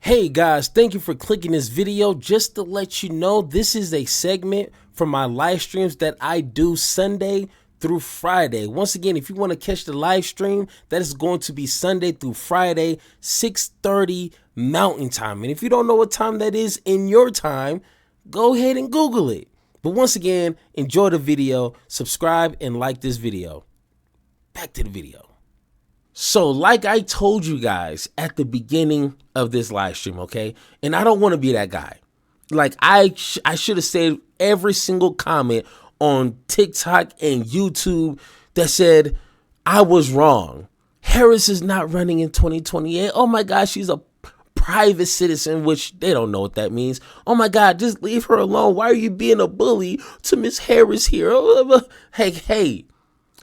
Hey guys, thank you for clicking this video. Just to let you know, this is a segment from my live streams that I do Sunday through Friday. Once again, if you want to catch the live stream, that is going to be Sunday through Friday, 6:30 Mountain Time. And if you don't know what time that is in your time, go ahead and Google it. But once again, enjoy the video, subscribe, and like this video. Back to the video. So like I told you guys at the beginning of this live stream, okay? And I don't want to be that guy. Like I should have said every single comment on TikTok and YouTube that said I was wrong. Harris is not running in 2028. Oh my gosh, she's a private citizen, which they don't know what that means. Oh my God, just leave her alone. Why are you being a bully to Miss Harris here? Hey,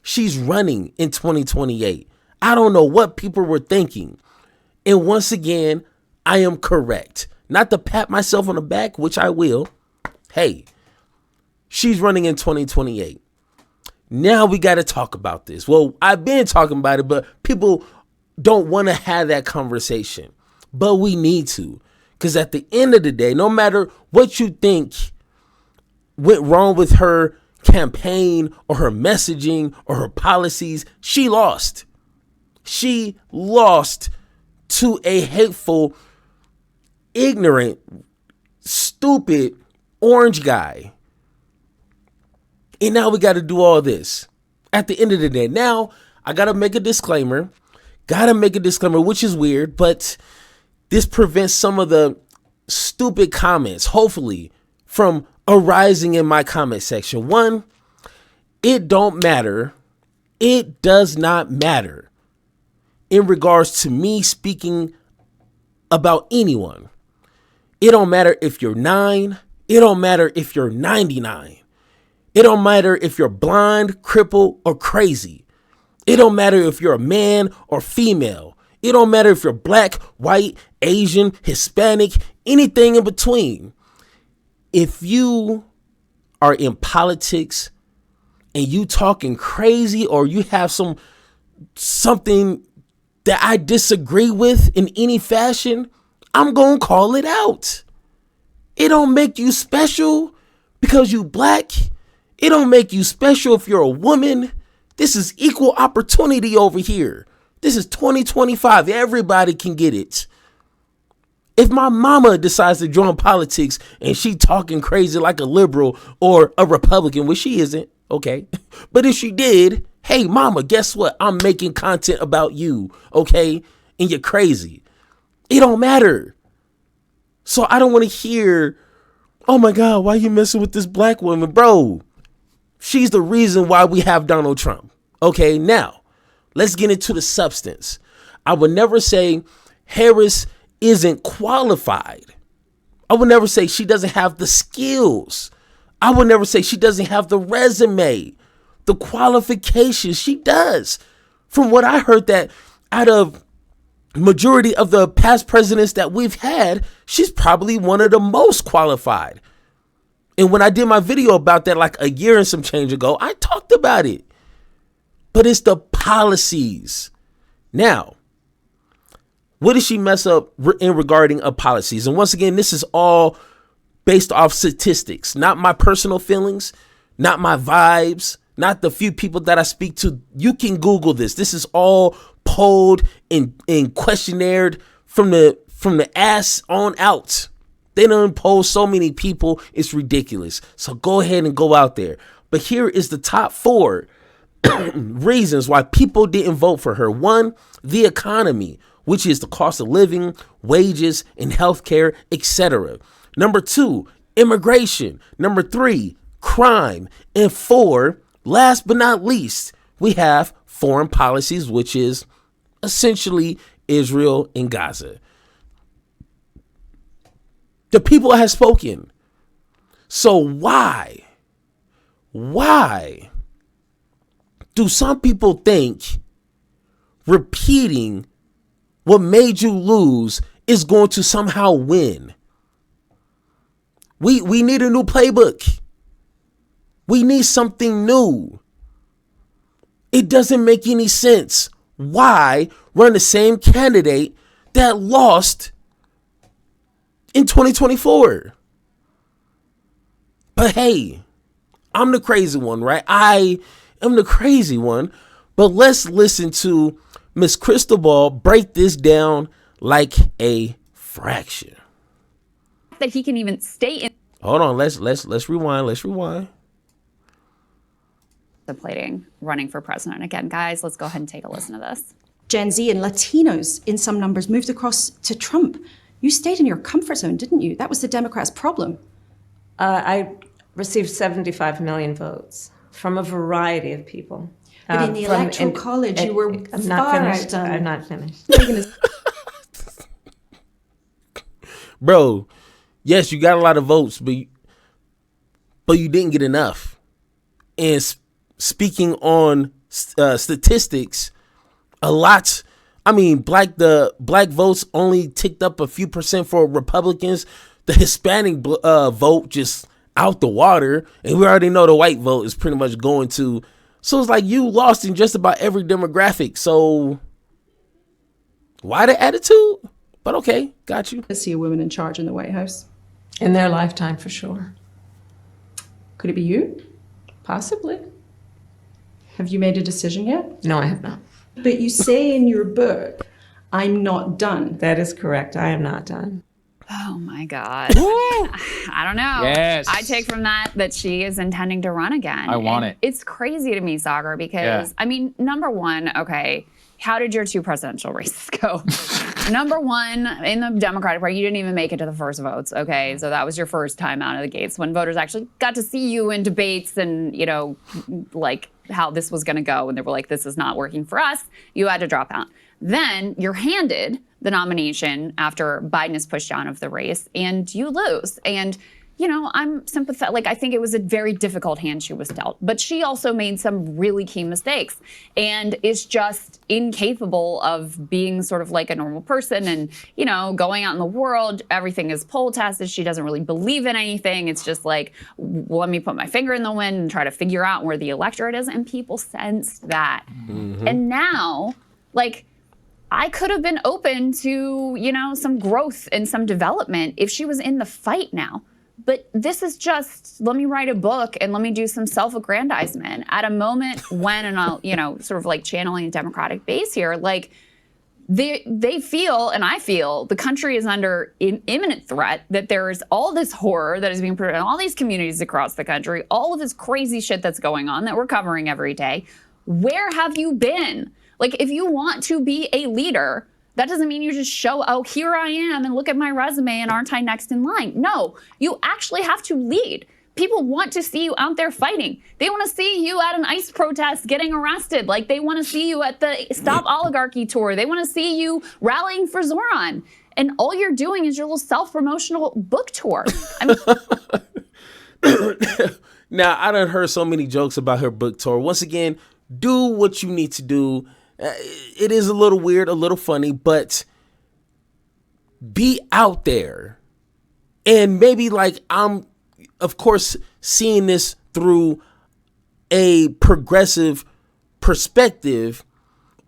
she's running in 2028. I don't know what people were thinking. And once again, I am correct. Not to pat myself on the back, which I will. Hey, she's running in 2028. Now we got to talk about this. Well, I've been talking about it, but people don't want to have that conversation. But we need to. Because at the end of the day, no matter what you think went wrong with her campaign or her messaging or her policies, she lost. She lost to a hateful, ignorant, stupid orange guy. And now we got to do all this. At the end of the day, now I got to make a disclaimer. Which is weird, but this prevents some of the stupid comments, hopefully, from arising in my comment section. One, it don't matter. It does not matter. In regards to me speaking about anyone, it don't matter if you're 9. It don't matter if you're 99. It don't matter if you're blind, crippled, or crazy. It don't matter if you're a man or female. It don't matter if you're black, white, Asian, Hispanic, anything in between. If you are in politics and you talking crazy or you have something that I disagree with in any fashion, I'm going to call it out. It don't make you special because you black. It don't make you special if you're a woman. This is equal opportunity over here. This is 2025. Everybody can get it. If my mama decides to join politics and she talking crazy like a liberal or a Republican, which she isn't, okay? But if she did, hey, mama, guess what? I'm making content about you, okay? And you're crazy. It don't matter. So I don't want to hear, oh my God, why you messing with this black woman? Bro, she's the reason why we have Donald Trump. Okay, now, let's get into the substance. I would never say Harris isn't qualified. I would never say she doesn't have the skills. I would never say she doesn't have the resume. The qualifications she does. From what I heard, that out of majority of the past presidents that we've had, she's probably one of the most qualified. And when I did my video about that like a year and some change ago, I talked about it. But it's the policies. Now, what did she mess up in regarding of policies? And once again, this is all based off statistics, not my personal feelings, not my vibes, not the few people that I speak to. You can Google this. This is all polled and questionnaire from the ass on out. They don't poll so many people. It's ridiculous. So go ahead and go out there. But here is the top 4 reasons why people didn't vote for her. 1, the economy, which is the cost of living, wages, and healthcare, etc. Number 2, immigration. Number 3, crime. And 4, last but not least, we have foreign policies, which is essentially Israel and Gaza. The people have spoken. So why do some people think repeating what made you lose is going to somehow win? We need a new playbook. We need something new. It doesn't make any sense. Why run the same candidate that lost in 2024. But hey, I'm the crazy one, right? I am the crazy one. But let's listen to Miss Krystal break this down like a fraction. That he can even stay in. Hold on, let's rewind. Let's rewind. Contemplating running for president again, guys. Let's go ahead and take a listen to this. Gen Z and Latinos in some numbers moved across to Trump. You stayed in your comfort zone, didn't you? That was the Democrats' problem. I received 75 million votes from a variety of people. But in the Electoral College, you were far out. I'm not finished. Bro, yes, you got a lot of votes, but you didn't get enough. And speaking on statistics, a lot. I mean, the black votes only ticked up a few percent for Republicans. The Hispanic vote just out the water, and we already know the white vote is pretty much going to. So it's like you lost in just about every demographic. So why the attitude? But okay, got you. I see a woman in charge in the White House. In their lifetime, for sure. Could it be you? Possibly. Have you made a decision yet? No, I have not. But you say in your book, I'm not done. That is correct. I am not done. Oh my God. I don't know. Yes. I take from that she is intending to run again. I want it. It's crazy to me, Sagar, because, I mean, number one, okay, how did your 2 presidential races go? Number one, in the Democratic Party, you didn't even make it to the first votes, okay? So that was your first time out of the gates when voters actually got to see you in debates and, you know, like how this was going to go. And they were like, this is not working for us. You had to drop out. Then you're handed the nomination after Biden is pushed out of the race and you lose. And, you know, I'm sympathetic. Like, I think it was a very difficult hand she was dealt. But she also made some really key mistakes and is just incapable of being sort of like a normal person and, you know, going out in the world. Everything is poll tested. She doesn't really believe in anything. It's just like, let me put my finger in the wind and try to figure out where the electorate is. And people sensed that. Mm-hmm. And now, like, I could have been open to, you know, some growth and some development if she was in the fight now. But this is just, let me write a book and let me do some self-aggrandizement at a moment when, and I'll, you know, sort of like channeling a Democratic base here, like they feel, and I feel, the country is under imminent threat, that there is all this horror that is being produced in all these communities across the country, all of this crazy shit that's going on that we're covering every day. Where have you been? Like, if you want to be a leader, that doesn't mean you just show, oh, here I am and look at my resume and aren't I next in line? No, you actually have to lead. People want to see you out there fighting. They want to see you at an ICE protest getting arrested. Like, they want to see you at the Stop Oligarchy tour. They want to see you rallying for Zoran. And all you're doing is your little self-promotional book tour. I mean, now, I done heard so many jokes about her book tour. Once again, do what you need to do. It is a little weird, a little funny, but be out there. And maybe, like, I'm, of course, seeing this through a progressive perspective,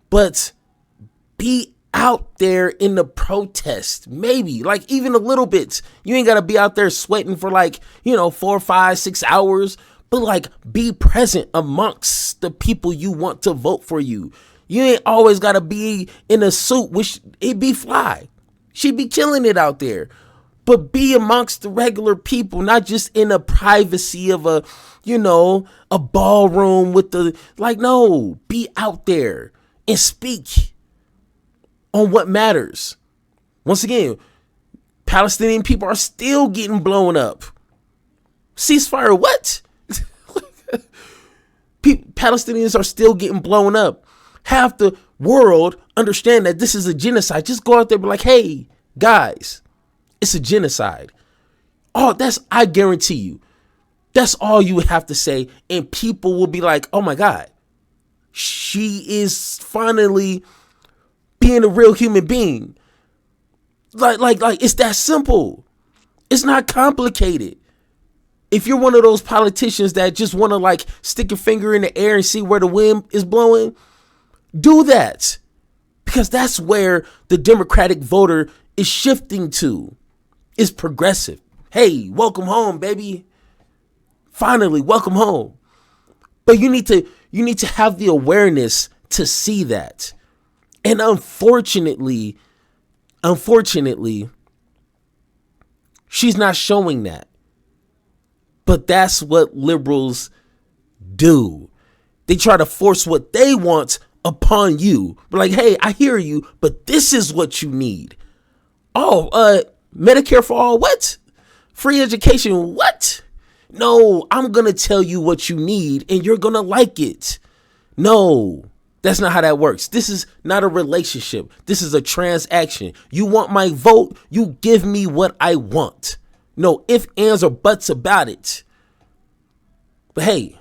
but be out there in the protest. Maybe, like, even a little bit. You ain't got to be out there sweating for, like, 4, 5, 6 hours, but, like, be present amongst the people you want to vote for you. You ain't always got to be in a suit, which it be fly. She be killing it out there. But be amongst the regular people, not just in the privacy of a ballroom with the, like, no, be out there and speak on what matters. Once again, Palestinian people are still getting blown up. Ceasefire, what? Palestinians are still getting blown up. Half the world understand that this is a genocide. Just go out there and be like, hey, guys, it's a genocide. Oh, I guarantee you, that's all you would have to say. And people will be like, oh my God, she is finally being a real human being. Like it's that simple. It's not complicated. If you're one of those politicians that just want to, like, stick your finger in the air and see where the wind is blowing, do that, because that's where the Democratic voter is shifting to. is progressive. Hey, welcome home, baby. Finally, welcome home. But you need to have the awareness to see that. And unfortunately, she's not showing that. But that's what liberals do. They try to force what they want upon you. But like, hey, I hear you, but this is what you need. Oh, Medicare for all, what? Free education, what? No, I'm going to tell you what you need and you're going to like it. No, that's not how that works. This is not a relationship. This is a transaction. You want my vote, you give me what I want. No ifs, ands, or buts about it. But hey,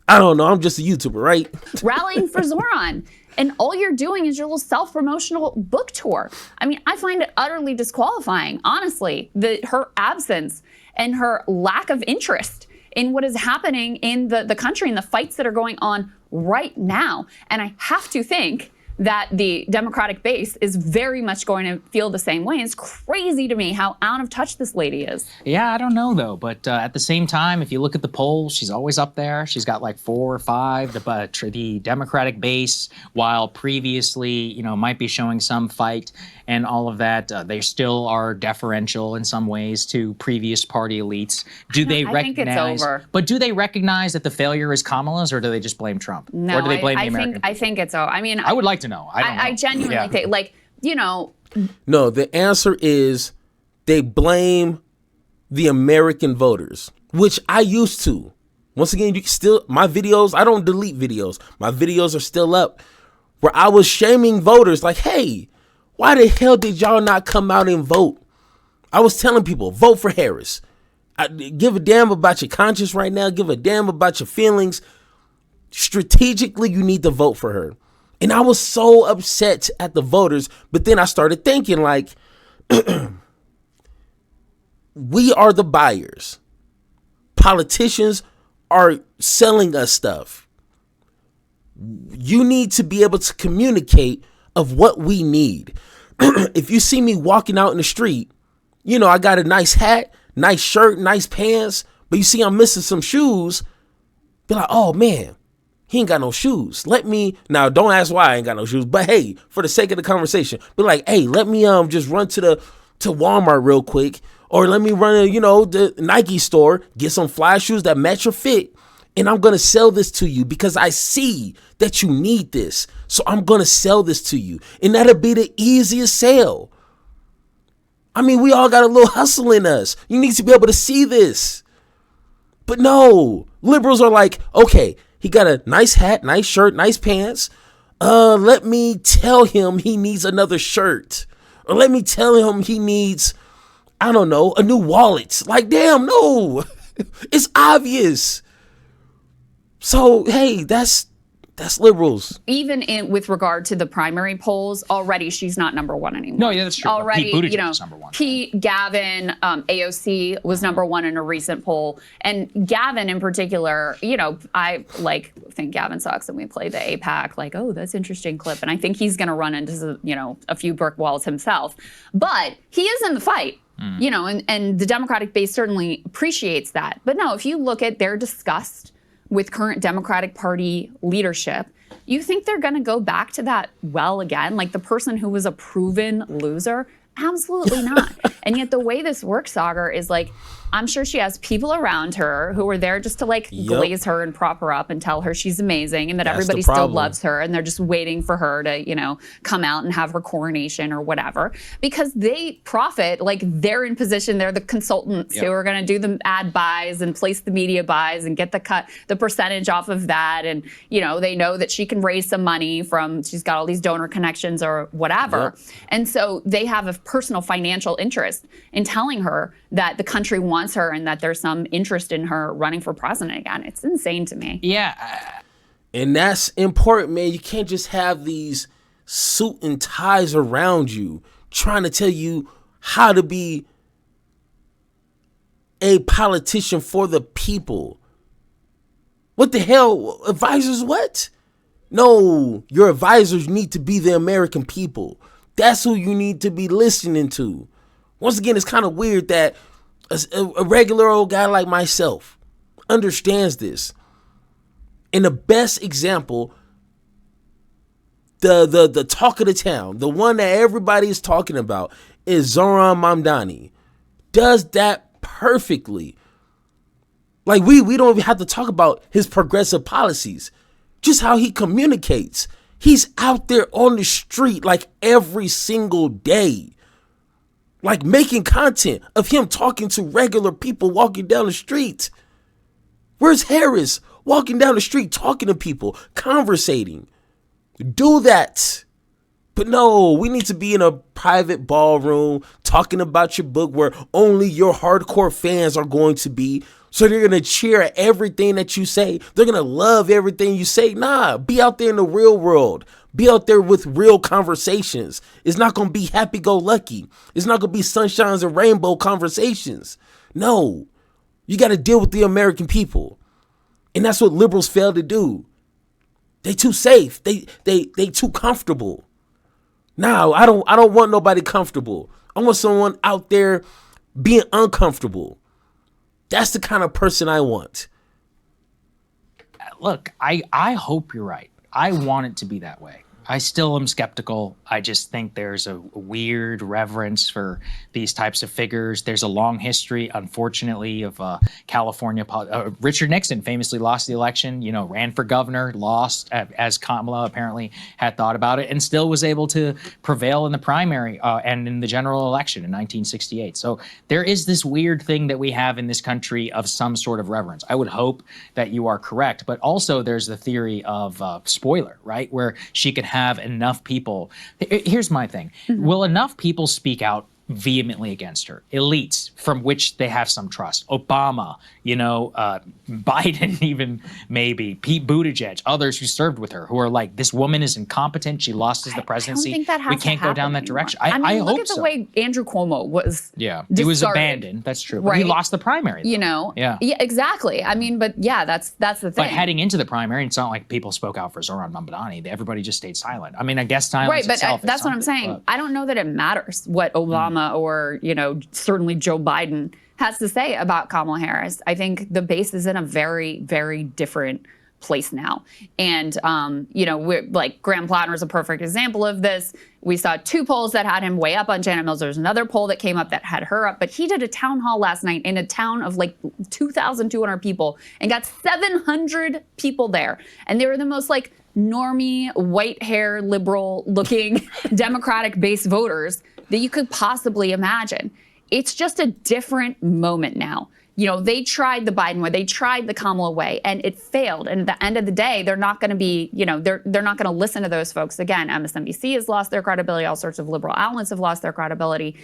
I don't know. I'm just a YouTuber, right? Rallying for Zoran. And all you're doing is your little self-promotional book tour. I mean, I find it utterly disqualifying, honestly, her absence and her lack of interest in what is happening in the country and the fights that are going on right now. And I have to think that the Democratic base is very much going to feel the same way. It's crazy to me how out of touch this lady is. Yeah, I don't know, though. But at the same time, if you look at the polls, she's always up there. She's got like 4 or 5. The Democratic base, while previously, might be showing some fight and all of that, they still are deferential in some ways to previous party elites. Do they recognize? I think it's over. But do they recognize that the failure is Kamala's, or do they just blame Trump? No, or do they blame the American people? I think it's over. I mean, I would like to know. I genuinely think, No, the answer is they blame the American voters, which I used to. Once again, my videos, I don't delete videos. My videos are still up where I was shaming voters like, hey, why the hell did y'all not come out and vote? I was telling people, vote for Harris. Give a damn about your conscience right now. Give a damn about your feelings. Strategically, you need to vote for her. And I was so upset at the voters, but then I started thinking like, we are the buyers. Politicians are selling us stuff. You need to be able to communicate of what we need. If you see me walking out in the street, I got a nice hat, nice shirt, nice pants, but you see I'm missing some shoes, be like, oh man, he ain't got no shoes. Now don't ask why I ain't got no shoes, but hey, for the sake of the conversation, be like, hey, let me just run to Walmart real quick, or let me run the Nike store, get some fly shoes that match your fit, and I'm gonna sell this to you because I see that you need this. So I'm gonna sell this to you. And that'll be the easiest sale. I mean, we all got a little hustle in us. You need to be able to see this. But no, liberals are like, okay, he got a nice hat, nice shirt, nice pants. Let me tell him he needs another shirt. Or let me tell him he needs, I don't know, a new wallet. Like, damn, no. It's obvious. So, hey, that's liberals. Even with regard to the primary polls, already she's not number 1 anymore. No, yeah, that's true. Already, Pete Buttigieg is number 1. Pete, Gavin, AOC was number 1 in a recent poll. And Gavin in particular, I think Gavin sucks, and we play the APAC, like, oh, that's interesting clip. And I think he's going to run into, a few brick walls himself. But he is in the fight. And the Democratic base certainly appreciates that. But no, if you look at their disgust with current Democratic Party leadership, you think they're going to go back to that well again? Like the person who was a proven loser? Absolutely not. And yet the way this works, Sagar, is like, I'm sure she has people around her who are there just to glaze her and prop her up and tell her she's amazing and that everybody still loves her, and they're just waiting for her to, come out and have her coronation or whatever, because they profit, they're in position, they're the consultants who are going to do the ad buys and place the media buys and get the percentage off of that. And, they know that she can raise some money she's got all these donor connections or whatever. And so they have a personal financial interest in telling her that the country wants her and that there's some interest in her running for president again. It's insane to me. Yeah. And that's important, man. You can't just have these suit and ties around you trying to tell you how to be a politician for the people. What the hell? Advisors, what? No, your advisors need to be the American people. That's who you need to be listening to. Once again, it's kind of weird that a regular old guy like myself understands this. And the best example, the talk of the town, the one that everybody is talking about, is Zoran Mamdani. Does that perfectly. Like we don't even have to talk about his progressive policies, just how he communicates. He's out there on the street like every single day, like making content of him talking to regular people walking down the street. Where's Harris walking down the street, talking to people, conversating? Do that. But no, we need to be in a private ballroom talking about your book where only your hardcore fans are going to be. So they're going to cheer at everything that you say. They're going to love everything you say. Nah, be out there in the real world. Be out there with real conversations. It's not going to be happy-go-lucky. It's not going to be sunshines and rainbow conversations. No, you got to deal with the American people. And that's what liberals fail to do. They too safe. They too comfortable. No, I don't want nobody comfortable. I want someone out there being uncomfortable. That's the kind of person I want. Look, I hope you're right. I want it to be that way. I still am skeptical. I just think there's a weird reverence for these types of figures. There's a long history, unfortunately, of California. Richard Nixon famously lost the election, ran for governor, lost, as Kamala apparently had thought about it, and still was able to prevail in the primary and in the general election in 1968. So there is this weird thing that we have in this country of some sort of reverence. I would hope that you are correct. But also there's the theory of spoiler, right, where she could have enough people. Here's my thing. Will enough people speak out vehemently against her? Elites from which they have some trust. Obama, Biden, even maybe Pete Buttigieg, others who served with her, who are like, this woman is incompetent. She lost as the presidency. I don't think that has we can't to go down that anymore. direction. I hope look at the so. way Andrew Cuomo was. Yeah, discarded, he was abandoned. That's true. But right? He lost the primary. Though. Yeah, exactly. I mean, but yeah, that's the thing. But heading into the primary, it's not like people spoke out for Zoran Mamdani. Everybody just stayed silent. I mean, I guess silence right, but itself is that's what I'm something, saying. but I don't know that it matters what Obama or certainly Joe Biden has to say about Kamala Harris. I think the base is in a very, very different place now. And, we're like Graham Plattner is a perfect example of this. We saw 2 polls that had him way up on Janet Mills. There's another poll that came up that had her up, but he did a town hall last night in a town of like 2,200 people and got 700 people there. And they were the most like normie, white hair, liberal looking Democratic base voters that you could possibly imagine. It's just a different moment now. They tried the Biden way, they tried the Kamala way, and it failed. And at the end of the day, they're not going to be, they're not going to listen to those folks. Again, MSNBC has lost their credibility. All sorts of liberal outlets have lost their credibility.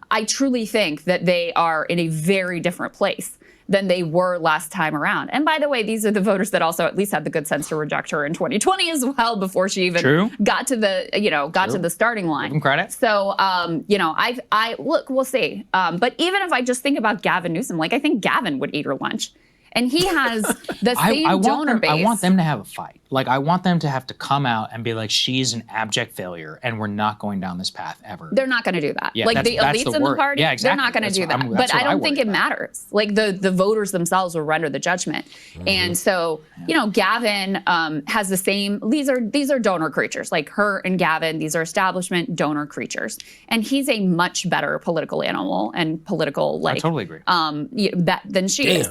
I truly think that they are in a very different place than they were last time around. And by the way, these are the voters that also at least had the good sense to reject her in 2020 as well, before she even got to the, to the starting line. Give him credit. So, I look, we'll see. But even if I just think about Gavin Newsom, I think Gavin would eat her lunch. And he has the same donor base. I want them to have a fight. I want them to have to come out and be like, she's an abject failure, and we're not going down this path ever. They're not going to do that. Yeah, the that's elites the in the word. party, Yeah, exactly. they're not going to do that. But I don't think it matters. The voters themselves will render the judgment. And so, Gavin has the same, these are donor creatures. Like her and Gavin, these are establishment donor creatures. And he's a much better political animal and political, I totally agree. than she is.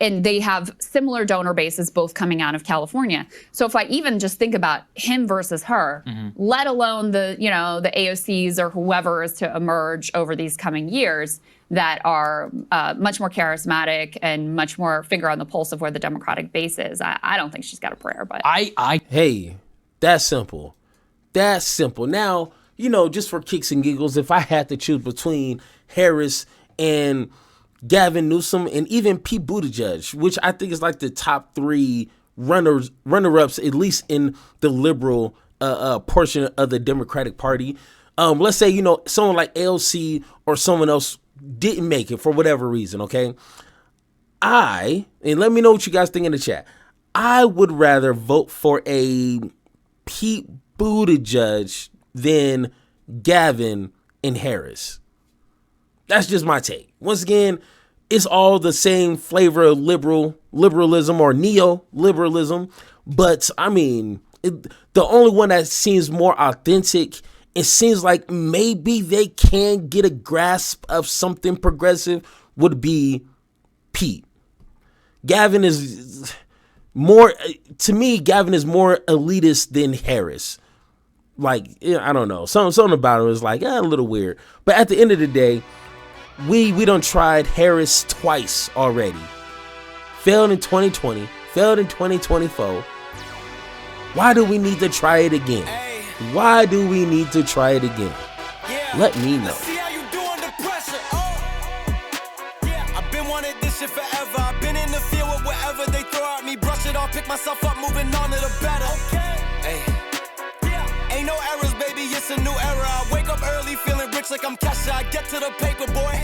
And they have similar donor bases, both coming out of California. So if I even just think about him versus her, let alone the AOCs or whoever is to emerge over these coming years that are much more charismatic and much more finger on the pulse of where the Democratic base is, I don't think she's got a prayer. But Hey, that's simple. That's simple. Now, just for kicks and giggles, if I had to choose between Harris and Gavin Newsom and even Pete Buttigieg, which I think is like the top 3 runner-ups, at least in the liberal portion of the Democratic Party. Let's say, someone like AOC or someone else didn't make it for whatever reason, okay? And let me know what you guys think in the chat. I would rather vote for a Pete Buttigieg than Gavin and Harris. That's just my take. Once again, it's all the same flavor of liberalism or neoliberalism. But I mean, the only one that seems more authentic, it seems like maybe they can get a grasp of something progressive, would be Pete. Gavin is more, to me, Gavin is more elitist than Harris. Like, I don't know. Something about it was like, a little weird. But at the end of the day, we done tried Harris twice already. Failed in 2020, failed in 2024. Why do we need to try it again? Why do we need to try it again? Let me know. See how you do under pressure. I've been wanting this shit forever. I've been in the field with whatever they throw at me. Brush it off, pick myself up, moving on to the better. Ain't no errors, baby, it's a new era. I wake up early feeling rich like I'm Kesha. I get to the paper, boy.